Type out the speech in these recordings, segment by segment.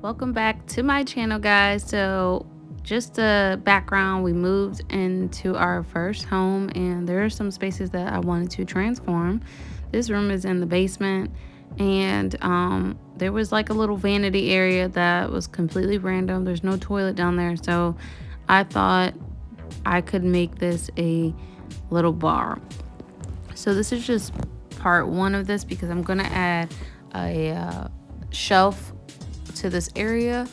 Welcome back to my channel, guys. So just a background, we moved into our first home and there are some spaces that I wanted to transform. This room is in the basement, and there was like a little vanity area that was completely random. There's no toilet down there, so I thought I could make this a little bar. So this is just part one of this because I'm gonna add a shelf to this area,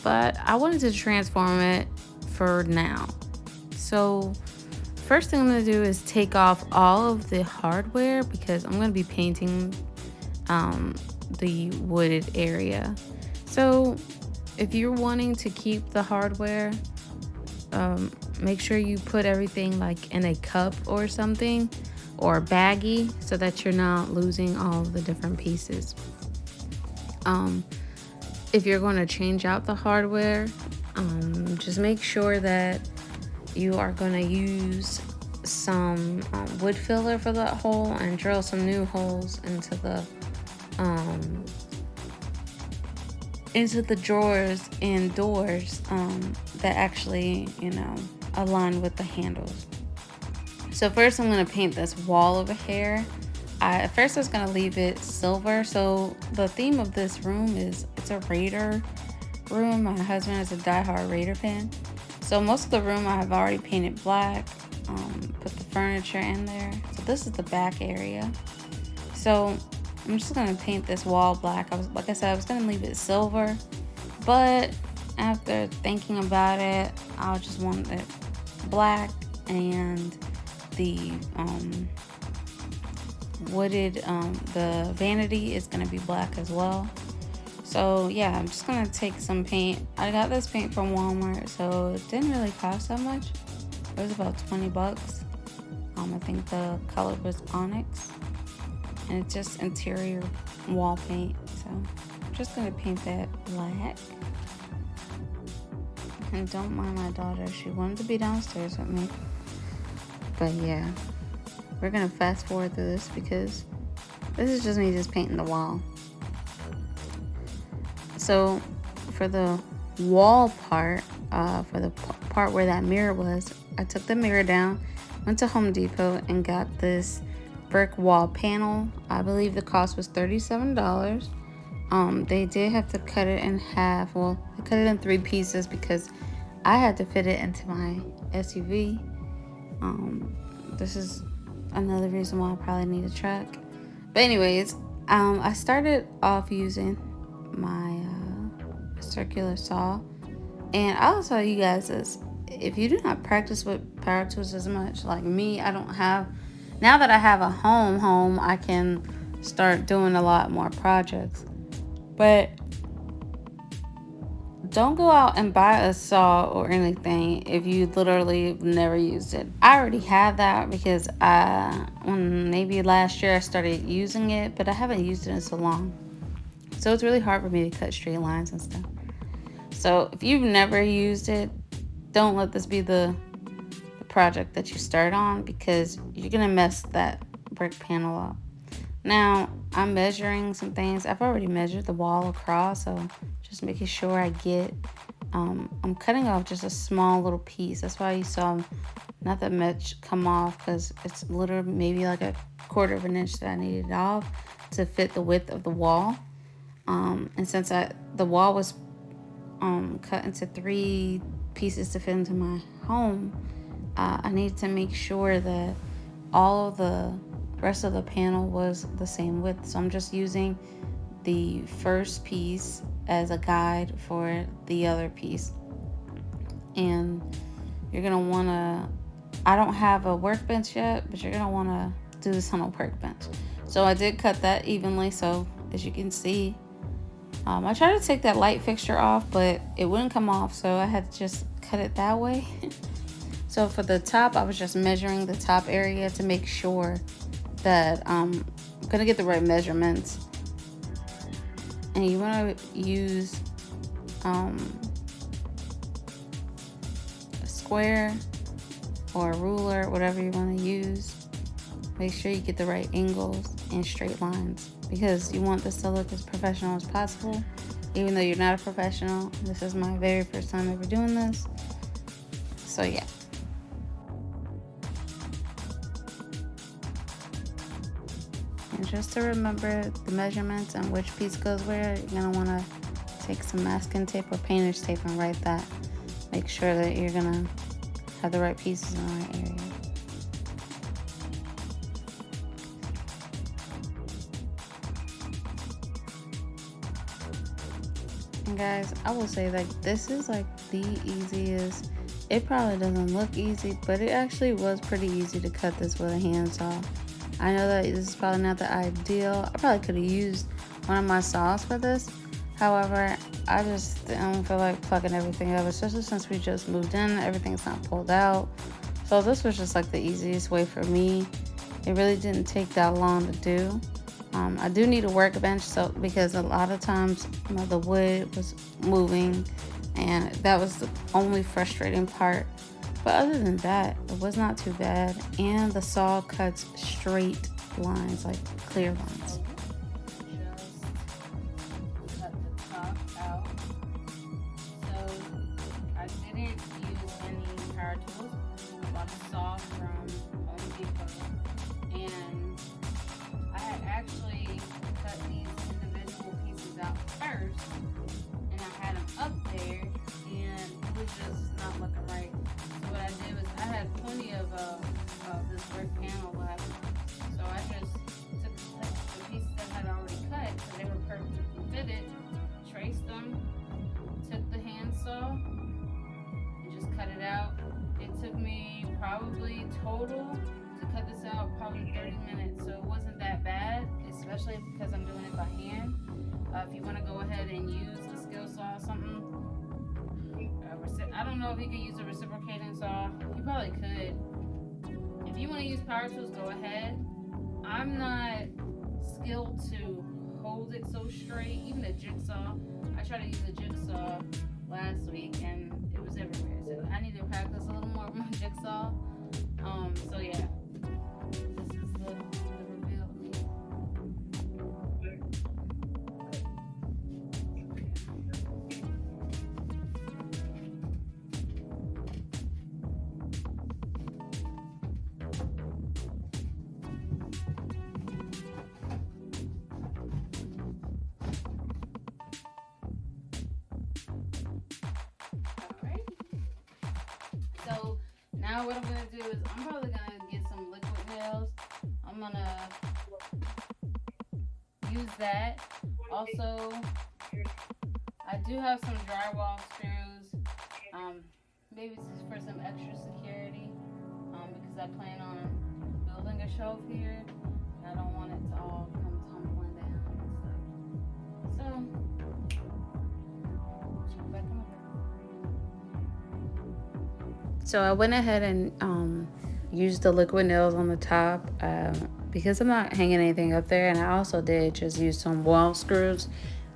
but I wanted to transform it for now. So first thing I'm gonna do is take off all of the hardware because I'm gonna be painting the wooded area. So if you're wanting to keep the hardware, make sure you put everything like in a cup or something, or baggie, so that you're not losing all of the different pieces. If you're going to change out the hardware, just make sure that you are going to use some wood filler for that hole and drill some new holes into the drawers and doors that actually, align with the handles. So first I'm going to paint this wall over here. At first I was going to leave it silver. So the theme of this room is, it's a Raider room. My husband is a diehard Raider fan. So most of the room I have already painted black, put the furniture in there. So this is the back area. So I'm just going to paint this wall black. Like I said, I was going to leave it silver, but after thinking about it, I just want it black, and the wooded, the vanity is going to be black as well. So yeah, I'm just going to take some paint. I got this paint from Walmart, so it didn't really cost that much. It was about 20 bucks. I think the color was onyx, and it's just interior wall paint. So I'm just going to paint that black. And don't mind my daughter, she wanted to be downstairs with me. But yeah, we're gonna fast forward through this because this is just me just painting the wall. So for the wall part, for the part where that mirror was, I took the mirror down, went to Home Depot and got this brick wall panel. I believe the cost was $37. They did have to cut it in half. Well, they cut it in 3 pieces because I had to fit it into my SUV. This is another reason why I probably need a truck. But anyways, I started off using my circular saw, and I'll tell you guys this: if you do not practice with power tools as much, like me, I don't have. Now that I have a home, I can start doing a lot more projects. But don't go out and buy a saw or anything if you literally never used it. I already have that because maybe last year I started using it, but I haven't used it in so long. So it's really hard for me to cut straight lines and stuff. So if you've never used it, don't let this be the project that you start on, because you're gonna mess that brick panel up. Now I'm measuring some things. I've already measured the wall across, so just making sure I get, I'm cutting off just a small little piece. That's why you saw not that much come off, because it's literally maybe like a 1/4 of an inch that I needed off to fit the width of the wall. And since the wall was cut into 3 pieces to fit into my home, I need to make sure that all of the rest of the panel was the same width. So I'm just using the first piece as a guide for the other piece. And you're gonna wanna, I don't have a workbench yet, but you're gonna wanna do this on a workbench. So I did cut that evenly, so as you can see, I tried to take that light fixture off, but it wouldn't come off, so I had to just cut it that way. So for the top, I was just measuring the top area to make sure that I'm gonna get the right measurements. And you want to use a square or a ruler, whatever you want to use. Make sure you get the right angles and straight lines, because you want this to look as professional as possible. even though you're not a professional. This is my very first time ever doing this. So yeah. And just to remember the measurements and which piece goes where, you're going to want to take some masking tape or painter's tape and write that. Make sure that you're going to have the right pieces in the right area. And guys, I will say like this is like the easiest. It probably doesn't look easy, but it actually was pretty easy to cut this with a handsaw. I know that this is probably not the ideal. I probably could have used one of my saws for this. However, I just don't feel like plugging everything up, especially since we just moved in. Everything's not pulled out. So this was just like the easiest way for me. It really didn't take that long to do. I do need a workbench because a lot of times the wood was moving, and that was the only frustrating part. But other than that, it was not too bad. And the saw cuts straight lines, like clear lines. Just cut the top out. So I didn't use any power tools. I bought a saw from Home Depot. And I had actually cut these individual pieces out first. And I had them up there. And it was just not looking right. What I did was I had plenty of this brick panel left, so I just took the pieces that I had already cut, so they were perfectly fitted, traced them, took the handsaw, and just cut it out. It took me probably total to cut this out probably 30 minutes, so it wasn't that bad, especially because I'm doing it by hand. If you want to go ahead and use a skill saw or something, I don't know if you could use a reciprocating saw. You probably could. If you want to use power tools, go ahead. I'm not skilled to hold it so straight. Even a jigsaw. I tried to use a jigsaw last week and it was everywhere. So I need to practice a little more with my jigsaw. So yeah. This is the reveal of me. So now what I'm going to do is I'm probably going to get some liquid nails. I'm going to use that. Also, I do have some drywall screws. Maybe this is for some extra security because I plan on building a shelf here. I don't want it to all come tumbling down and stuff. So, check back in. So I went ahead and used the liquid nails on the top because I'm not hanging anything up there, and I also did just use some wall screws.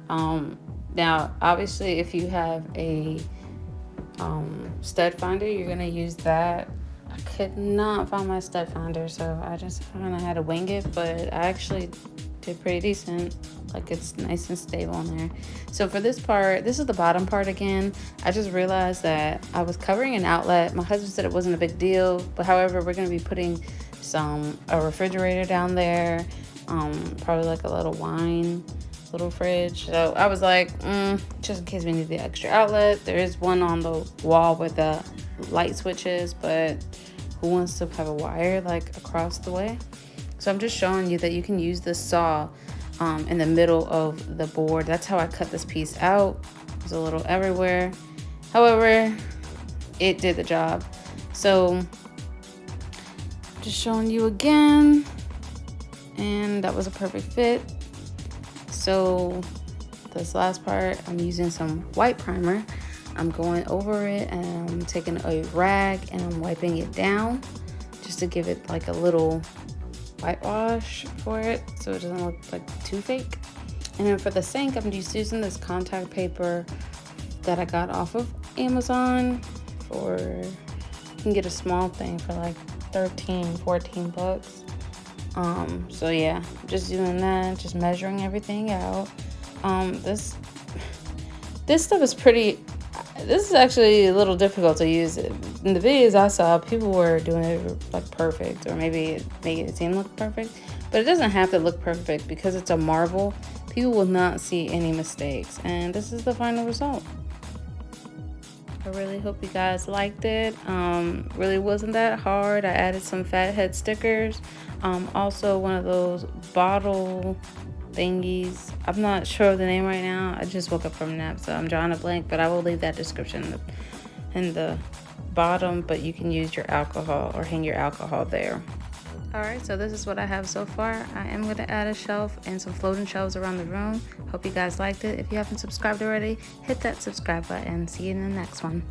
Now, obviously, if you have a stud finder, you're gonna use that. I could not find my stud finder, so I just kind of had to wing it, but I actually did pretty decent. Like, it's nice and stable in there. So for this part, this is the bottom part again. I just realized that I was covering an outlet. My husband said it wasn't a big deal, but however, we're going to be putting a refrigerator down there, probably like a little fridge. So I was like, just in case we need the extra outlet. There is one on the wall where the light switch is, but who wants to have a wire like across the way? So I'm just showing you that you can use this saw in the middle of the board. That's how I cut this piece out. There's a little everywhere. However, it did the job. So just showing you again, and that was a perfect fit. So this last part, I'm using some white primer. I'm going over it and I'm taking a rag and I'm wiping it down just to give it like a little whitewash for it so it doesn't look like too fake. And then for the sink, I'm just using this contact paper that I got off of Amazon you can get a small thing for like 13, 14 bucks. So yeah, just doing that, just measuring everything out. This This stuff is pretty, this is actually a little difficult to use. In the videos I saw, people were doing it like perfect, or maybe making it seem look perfect, but it doesn't have to look perfect because it's a marble. People will not see any mistakes, and this is the final result. I really hope you guys liked it. Really wasn't that hard. I added some fathead stickers. Also one of those bottle thingies. I'm not sure of the name right now. I just woke up from a nap, so I'm drawing a blank, but I will leave that description in the bottom, but you can use your alcohol or hang your alcohol there. Alright, so this is what I have so far. I am going to add a shelf and some floating shelves around the room. Hope you guys liked it. If you haven't subscribed already, hit that subscribe button. See you in the next one.